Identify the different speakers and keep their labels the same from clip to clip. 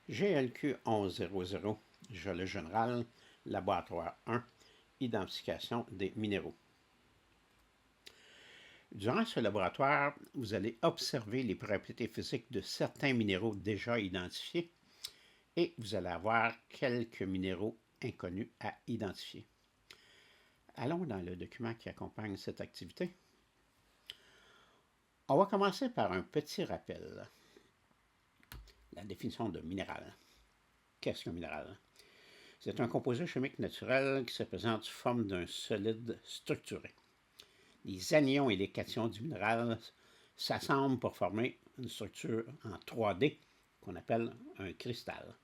Speaker 1: GLQ 1100, Gelée générale, laboratoire 1, identification des minéraux. Durant ce laboratoire, vous allez observer les propriétés physiques de certains minéraux déjà identifiés et vous allez avoir quelques minéraux inconnus à identifier. Allons dans le document qui accompagne cette activité. On va commencer par un petit rappel. La définition de minéral. Qu'est-ce qu'un minéral? C'est un composé chimique naturel qui se présente sous forme d'un solide structuré. Les anions et les cations du minéral s'assemblent pour former une structure en 3D qu'on appelle un cristal.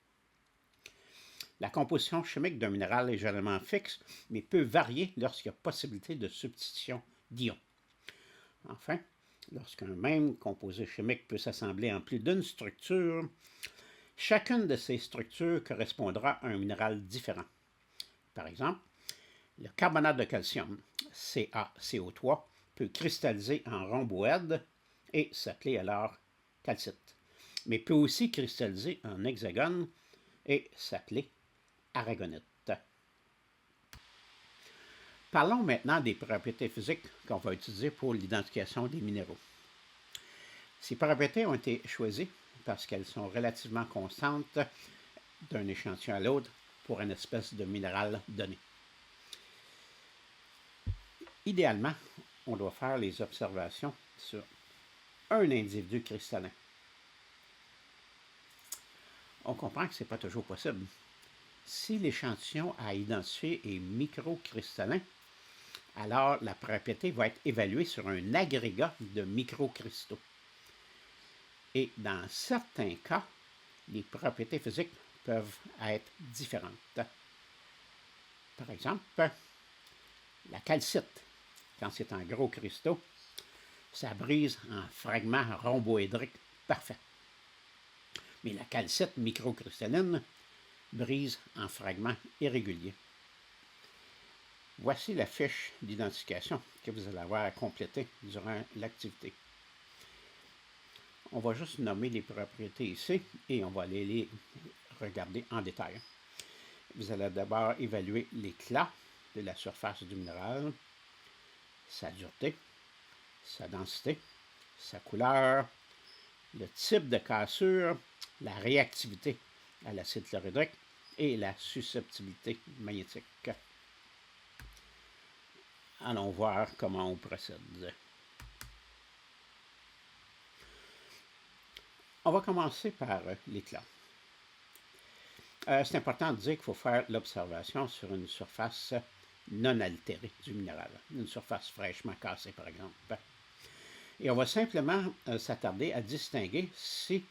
Speaker 1: La composition chimique d'un minéral est généralement fixe, mais peut varier lorsqu'il y a possibilité de substitution d'ions. Enfin, lorsqu'un même composé chimique peut s'assembler en plus d'une structure, chacune de ces structures correspondra à un minéral différent. Par exemple, le carbonate de calcium, CaCO3, peut cristalliser en rhomboèdre et s'appeler alors calcite, mais peut aussi cristalliser en hexagone et s'appeler aragonite. Parlons maintenant des propriétés physiques qu'on va utiliser pour l'identification des minéraux. Ces propriétés ont été choisies parce qu'elles sont relativement constantes d'un échantillon à l'autre pour une espèce de minéral donné. Idéalement, on doit faire les observations sur un individu cristallin. On comprend que ce n'est pas toujours possible. Si l'échantillon à identifier est microcristallin, alors la propriété va être évaluée sur un agrégat de microcristaux. Et dans certains cas, les propriétés physiques peuvent être différentes. Par exemple, la calcite, quand c'est en gros cristaux, ça brise en fragments rhomboédriques parfaits. Mais la calcite microcristalline brise en fragments irréguliers. Voici la fiche d'identification que vous allez avoir à compléter durant l'activité. On va juste nommer les propriétés ici et on va aller les regarder en détail. Vous allez d'abord évaluer l'éclat de la surface du minéral, sa dureté, sa densité, sa couleur, le type de cassure, la réactivité à l'acide chlorhydrique et la susceptibilité magnétique. Allons voir comment on procède. On va commencer par l'éclat. C'est important de dire qu'il faut faire l'observation sur une surface non altérée du minéral, une surface fraîchement cassée par exemple. Et on va simplement s'attarder à distinguer si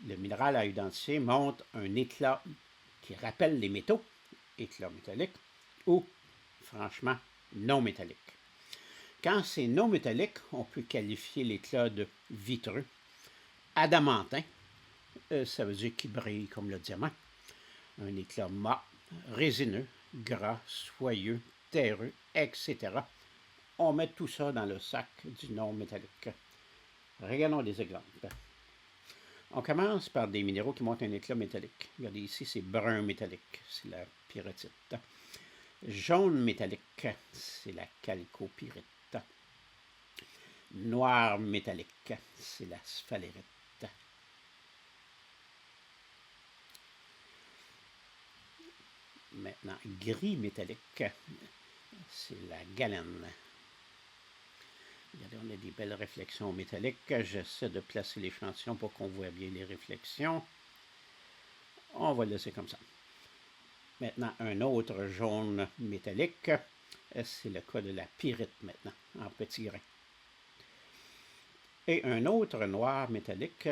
Speaker 1: le minéral à identifier montre un éclat qui rappelle les métaux, éclat métallique, ou franchement non métallique. Quand c'est non métallique, on peut qualifier l'éclat de vitreux, adamantin, ça veut dire qu'il brille comme le diamant, un éclat mat, résineux, gras, soyeux, terreux, etc. On met tout ça dans le sac du non métallique. Regardons des exemples. On commence par des minéraux qui montrent un éclat métallique. Regardez ici, c'est brun métallique, c'est la pyrrhotite. Jaune métallique, c'est la chalcopyrite. Noir métallique, c'est la sphalérite. Maintenant, gris métallique, c'est la galène. Regardez, on a des belles réflexions métalliques. J'essaie de placer l'échantillon pour qu'on voit bien les réflexions. On va le laisser comme ça. Maintenant, un autre jaune métallique, c'est le cas de la pyrite maintenant, en petits grains. Et un autre noir métallique,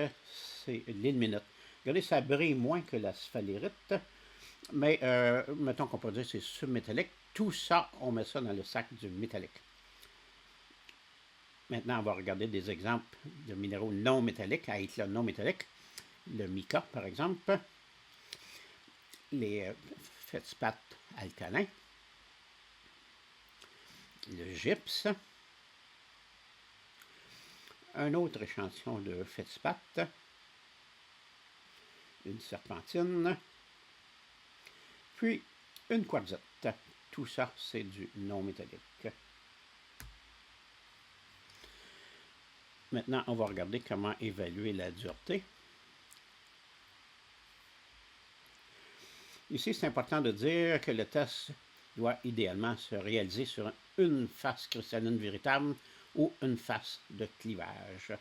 Speaker 1: c'est l'ilménite. Regardez, ça brille moins que la sphalérite, mais mettons qu'on peut dire que c'est submétallique. Tout ça, on met ça dans le sac du métallique. Maintenant, on va regarder des exemples de minéraux non métalliques, à éclat non métallique. Le mica, par exemple. Les feldspaths alcalins. Le gypse. Un autre échantillon de feldspath. une serpentine, puis une quartzite. Tout ça, c'est du non métallique. Maintenant, on va regarder comment évaluer la dureté. Ici, c'est important de dire que le test doit idéalement se réaliser sur une face cristalline véritable ou une face de clivage.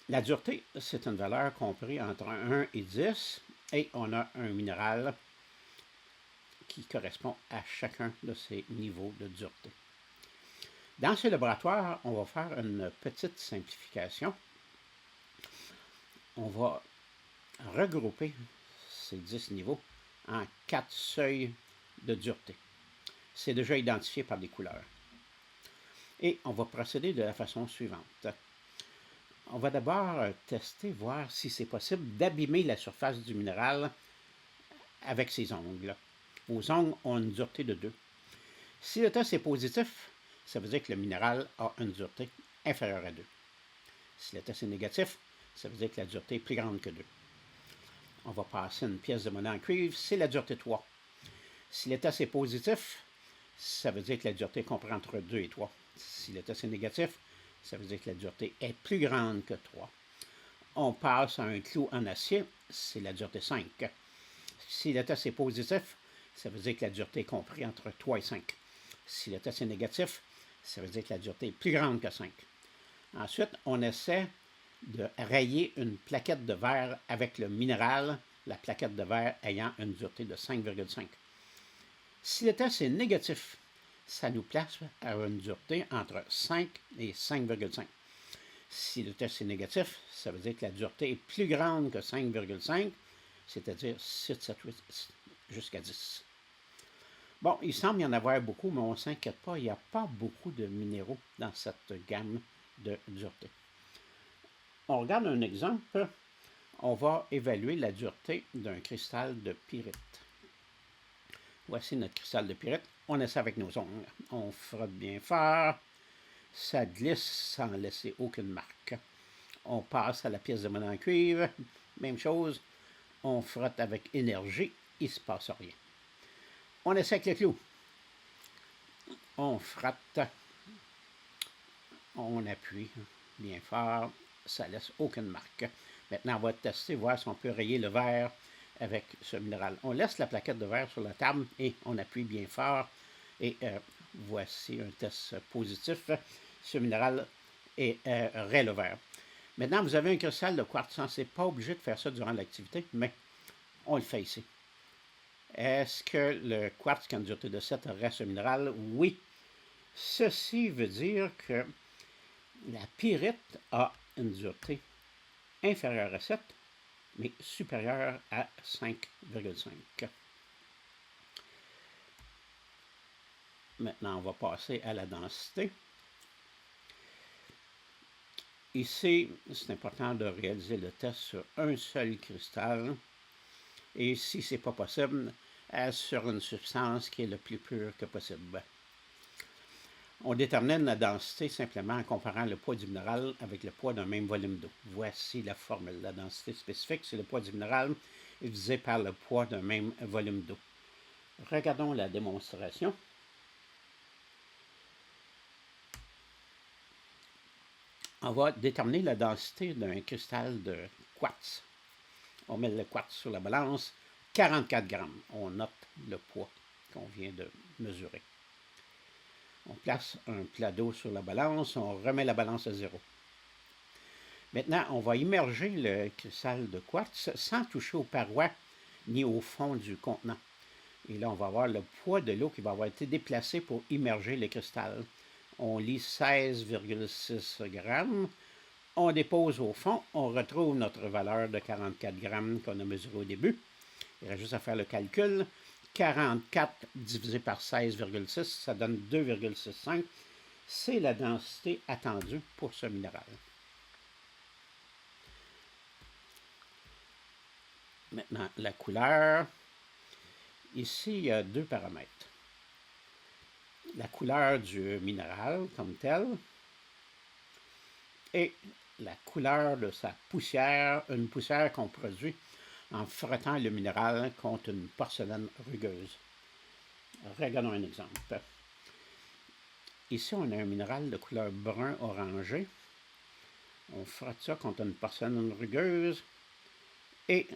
Speaker 1: La dureté, c'est une valeur comprise entre 1 et 10 et on a un minéral qui correspond à chacun de ces niveaux de dureté. Dans ce laboratoire, on va faire une petite simplification. On va regrouper ces 10 niveaux en 4 seuils de dureté. C'est déjà identifié par des couleurs. Et on va procéder de la façon suivante. On va d'abord tester, voir si c'est possible d'abîmer la surface du minéral avec ses ongles. Vos ongles ont une dureté de 2. Si le test est positif, ça veut dire que le minéral a une dureté inférieure à 2. Si le test est négatif, ça veut dire que la dureté est plus grande que 2. On va passer une pièce de monnaie en cuivre, c'est la dureté 3. Si le test est positif, ça veut dire que la dureté comprend entre 2 et 3. Si le test est négatif, ça veut dire que la dureté est plus grande que 3. On passe à un clou en acier, c'est la dureté 5. Si le test est positif, ça veut dire que la dureté est comprise entre 3 et 5. Si le test est négatif, ça veut dire que la dureté est plus grande que 5. Ensuite, on essaie de rayer une plaquette de verre avec le minéral, la plaquette de verre ayant une dureté de 5,5. Si le test est négatif, ça nous place à une dureté entre 5 et 5,5. Si le test est négatif, ça veut dire que la dureté est plus grande que 5,5, c'est-à-dire 6, 7, 8, jusqu'à 10. Bon, il semble y en avoir beaucoup, mais on ne s'inquiète pas, il n'y a pas beaucoup de minéraux dans cette gamme de dureté. On regarde un exemple, on va évaluer la dureté d'un cristal de pyrite. Voici notre cristal de pyrite. On essaie avec nos ongles. On frotte bien fort. Ça glisse sans laisser aucune marque. On passe à la pièce de monnaie en cuivre. Même chose. On frotte avec énergie. Il ne se passe rien. On essaie avec le clou. On frotte. On appuie bien fort. Ça ne laisse aucune marque. Maintenant, on va tester, voir si on peut rayer le verre avec ce minéral. On laisse la plaquette de verre sur la table et on appuie bien fort. Et voici un test positif. Ce minéral raye le verre. Maintenant, vous avez un cristal de quartz. Ce n'est pas obligé de faire ça durant l'activité, mais on le fait ici. Est-ce que le quartz qui a une dureté de 7 raye ce minéral? Oui. Ceci veut dire que la pyrite a une dureté inférieure à 7, mais supérieure à 5,5. Maintenant, on va passer à la densité. Ici, c'est important de réaliser le test sur un seul cristal. Et si ce n'est pas possible, sur une substance qui est le plus pure que possible. On détermine la densité simplement en comparant le poids du minéral avec le poids d'un même volume d'eau. Voici la formule. La densité spécifique, c'est le poids du minéral divisé par le poids d'un même volume d'eau. Regardons la démonstration. On va déterminer la densité d'un cristal de quartz. On met le quartz sur la balance, 44 grammes. On note le poids qu'on vient de mesurer. On place un plat d'eau sur la balance, on remet la balance à 0. Maintenant, on va immerger le cristal de quartz sans toucher aux parois ni au fond du contenant. Et là, on va avoir le poids de l'eau qui va avoir été déplacé pour immerger le cristal. On lit 16,6 grammes. On dépose au fond, on retrouve notre valeur de 44 grammes qu'on a mesurée au début. Il reste juste à faire le calcul. 44 divisé par 16,6, ça donne 2,65. C'est la densité attendue pour ce minéral. Maintenant, la couleur. Ici, il y a deux paramètres. La couleur du minéral comme tel et la couleur de sa poussière, une poussière qu'on produit en frottant le minéral contre une porcelaine rugueuse. Regardons un exemple. Ici, on a un minéral de couleur brun orangé. On frotte ça contre une porcelaine rugueuse et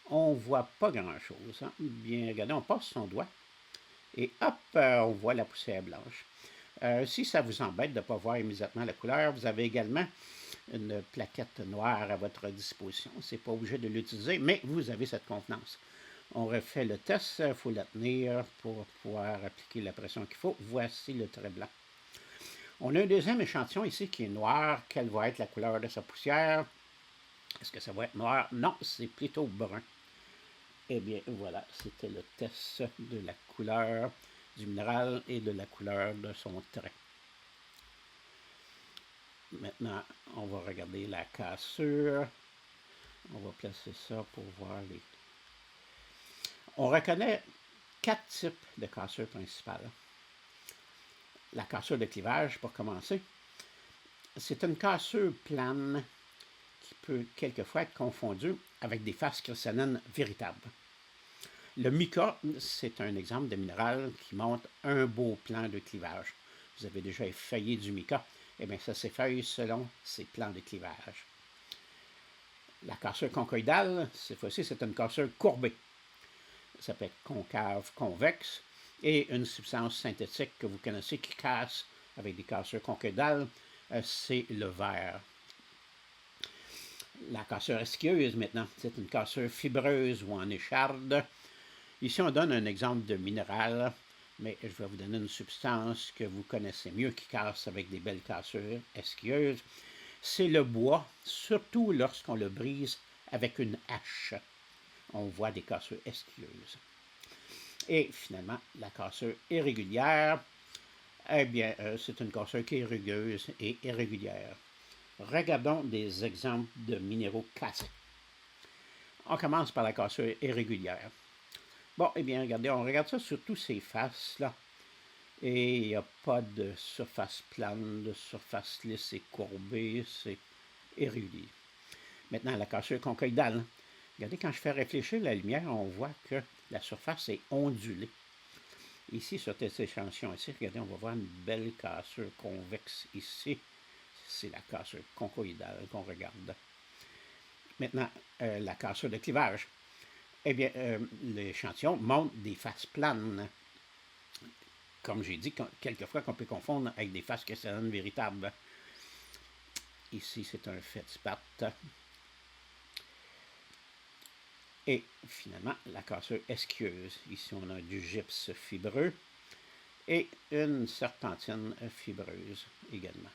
Speaker 1: on ne voit pas grand-chose. Hein? Bien, regardez, on passe son doigt et hop, on voit la poussière blanche. Si ça vous embête de ne pas voir immédiatement la couleur, vous avez également une plaquette noire à votre disposition. Ce n'est pas obligé de l'utiliser, mais vous avez cette contenance. On refait le test, il faut la tenir pour pouvoir appliquer la pression qu'il faut. Voici le trait blanc. On a un deuxième échantillon ici qui est noir. Quelle va être la couleur de sa poussière? Est-ce que ça va être noir? Non, c'est plutôt brun. Eh bien, voilà, c'était le test de la couleur du minéral et de la couleur de son trait. Maintenant, on va regarder la cassure. On va placer ça pour voir les... On reconnaît 4 types de cassure principales. La cassure de clivage, pour commencer, c'est une cassure plane qui peut quelquefois être confondue avec des faces cristallines véritables. Le mica, c'est un exemple de minéral qui montre un beau plan de clivage. Vous avez déjà effeuillé du mica, eh bien ça s'effeuille selon ces plans de clivage. La cassure conchoïdale, cette fois-ci, c'est une cassure courbée. Ça peut être concave, convexe, et une substance synthétique que vous connaissez qui casse avec des cassures conchoïdales, c'est le verre. La cassure esquilleuse, maintenant, c'est une cassure fibreuse ou en écharde. Ici, on donne un exemple de minéral, mais je vais vous donner une substance que vous connaissez mieux qui casse avec des belles cassures esquilleuses. C'est le bois, surtout lorsqu'on le brise avec une hache. On voit des cassures esquilleuses. Et finalement, la cassure irrégulière, eh bien, c'est une cassure qui est rugueuse et irrégulière. Regardons des exemples de minéraux cassés. On commence par la cassure irrégulière. Bon, eh bien, regardez, on regarde ça sur tous ces faces-là. Et il n'y a pas de surface plane, de surface lisse et courbée, c'est irrégulier. Maintenant, la cassure conchoïdale. Regardez, quand je fais réfléchir la lumière, on voit que la surface est ondulée. Ici, sur cet échantillon ici, regardez, on va voir une belle cassure convexe ici. C'est la cassure conchoïdale qu'on regarde. Maintenant, la cassure de clivage. Eh bien, l'échantillon montre des faces planes. Comme j'ai dit, quelquefois qu'on peut confondre avec des faces cristallines véritables. Ici, c'est un feldspathe. Et finalement, la cassure esquilleuse. Ici, on a du gypse fibreux et une serpentine fibreuse également.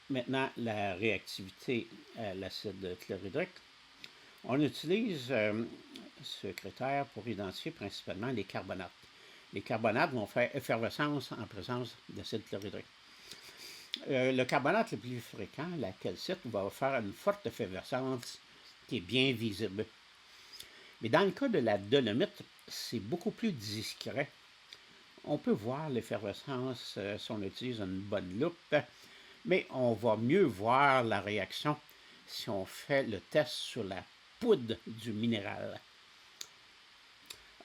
Speaker 1: Maintenant, la réactivité à l'acide chlorhydrique. On utilise ce critère pour identifier principalement les carbonates. Les carbonates vont faire effervescence en présence d'acide chlorhydrique. Le carbonate le plus fréquent, la calcite, va faire une forte effervescence qui est bien visible. Mais dans le cas de la dolomite, c'est beaucoup plus discret. On peut voir l'effervescence si on utilise une bonne loupe, mais on va mieux voir la réaction si on fait le test sur la poudre du minéral.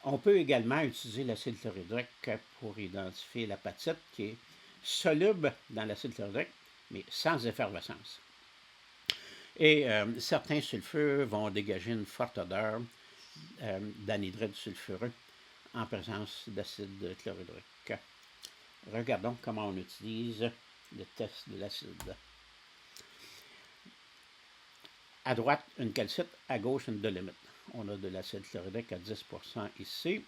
Speaker 1: On peut également utiliser l'acide chlorhydrique pour identifier l'apatite qui est soluble dans l'acide chlorhydrique, mais sans effervescence. Et certains sulfures vont dégager une forte odeur d'anhydride sulfureux en présence d'acide chlorhydrique. Regardons comment on utilise le test de l'acide. À droite, une calcite, à gauche, une dolomite. On a de l'acide chlorhydrique à 10% ici.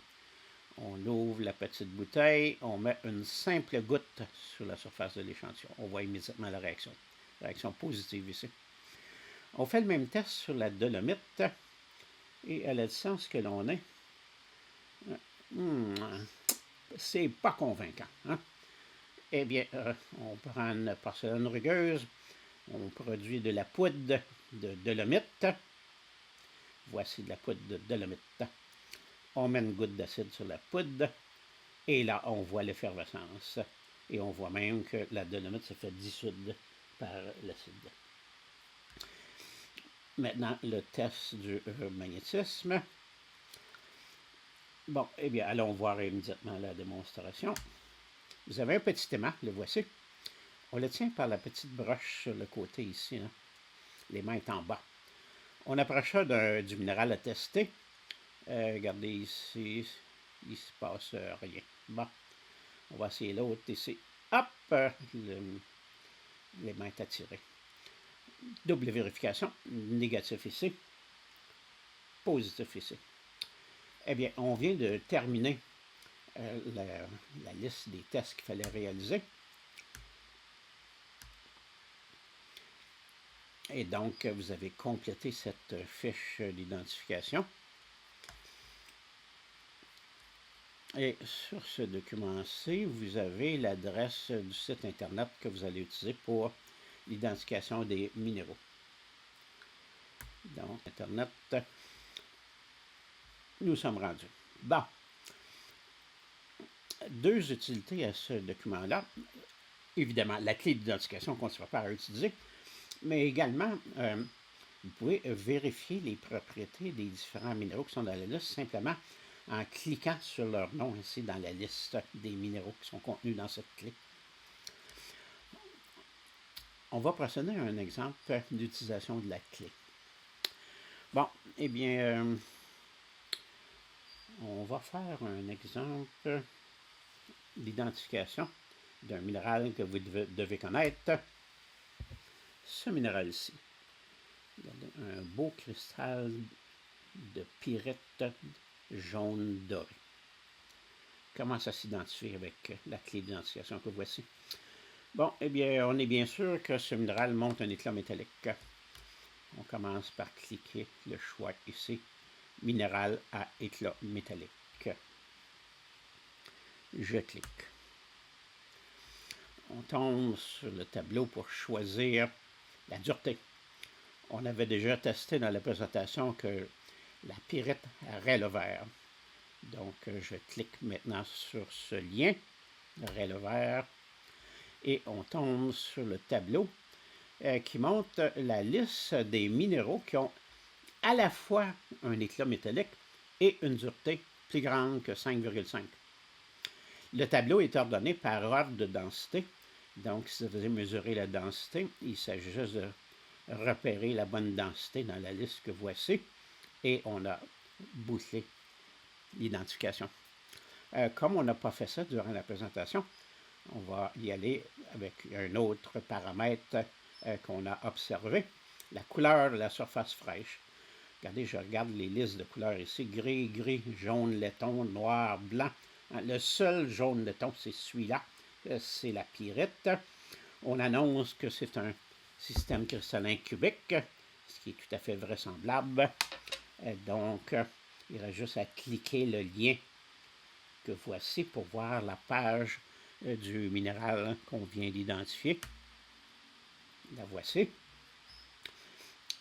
Speaker 1: On ouvre la petite bouteille, on met une simple goutte sur la surface de l'échantillon. On voit immédiatement la réaction. Réaction positive ici. On fait le même test sur la dolomite et à la distance que l'on est, c'est pas convaincant. Hein? Eh bien, on prend une porcelaine rugueuse, on produit de la poudre de dolomite. Voici de la poudre de dolomite. On met une goutte d'acide sur la poudre et là, on voit l'effervescence. Et on voit même que la dolomite se fait dissoudre par l'acide. Maintenant, le test du magnétisme. Bon, eh bien, allons voir immédiatement la démonstration. Vous avez un petit aimant, le voici. On le tient par la petite broche sur le côté ici. Hein. L'aimant est en bas. On approche ça du minéral à tester. Regardez ici, il ne se passe rien. Bon, on va essayer l'autre ici. Hop, l'aimant est attiré. Double vérification, négatif ici, positif ici. Eh bien, on vient de terminer la liste des tests qu'il fallait réaliser. Et donc, vous avez complété cette fiche d'identification. Et sur ce document-ci, vous avez l'adresse du site Internet que vous allez utiliser pour l'identification des minéraux. Donc, Internet, nous sommes rendus. Bon. Deux utilités à ce document-là. Évidemment, la clé d'identification qu'on se prépare à utiliser, mais également, vous pouvez vérifier les propriétés des différents minéraux qui sont dans la liste simplement en cliquant sur leur nom ici dans la liste des minéraux qui sont contenus dans cette clé. On va procéder à un exemple d'utilisation de la clé. Bon, eh bien, on va faire un exemple d'identification d'un minéral que vous devez connaître. Ce minéral-ci. Un beau cristal de pyrite jaune doré. Comment ça s'identifie avec la clé d'identification que voici? Bon, eh bien, on est bien sûr que ce minéral montre un éclat métallique. On commence par cliquer le choix ici, minéral à éclat métallique. Je clique. On tombe sur le tableau pour choisir la dureté. On avait déjà testé dans la présentation que la pyrite aurait le vert. Donc, je clique maintenant sur ce lien, aurait le vert, et on tombe sur le tableau qui montre la liste des minéraux qui ont à la fois un éclat métallique et une dureté plus grande que 5,5. Le tableau est ordonné par ordre de densité. Donc, si vous voulez mesurer la densité, il s'agit juste de repérer la bonne densité dans la liste que voici. Et on a bouclé l'identification. Comme on n'a pas fait ça durant la présentation, on va y aller avec un autre paramètre qu'on a observé, la couleur de la surface fraîche. Regardez, je regarde les listes de couleurs ici, gris, gris, jaune, laiton, noir, blanc. Le seul jaune laiton, c'est celui-là, c'est la pyrite. On annonce que c'est un système cristallin cubique, ce qui est tout à fait vraisemblable. Donc, il reste juste à cliquer le lien que voici pour voir la page du minéral qu'on vient d'identifier. La voici.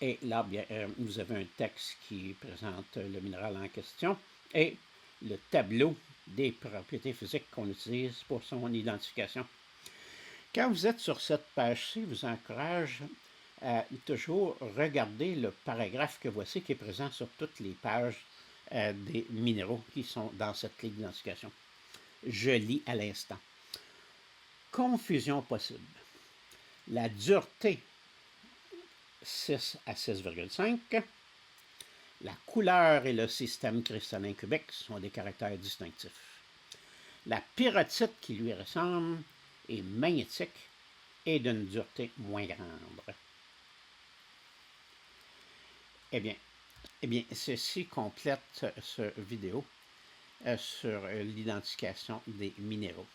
Speaker 1: Et là, bien, vous avez un texte qui présente le minéral en question et le tableau des propriétés physiques qu'on utilise pour son identification. Quand vous êtes sur cette page-ci, je vous encourage à toujours regarder le paragraphe que voici qui est présent sur toutes les pages des minéraux qui sont dans cette clé d'identification. Je lis à l'instant. Confusion possible. La dureté 6 à 6,5. La couleur et le système cristallin cubique sont des caractères distinctifs. La pyrrhotite qui lui ressemble est magnétique et d'une dureté moins grande. Eh bien, ceci complète ce vidéo sur l'identification des minéraux.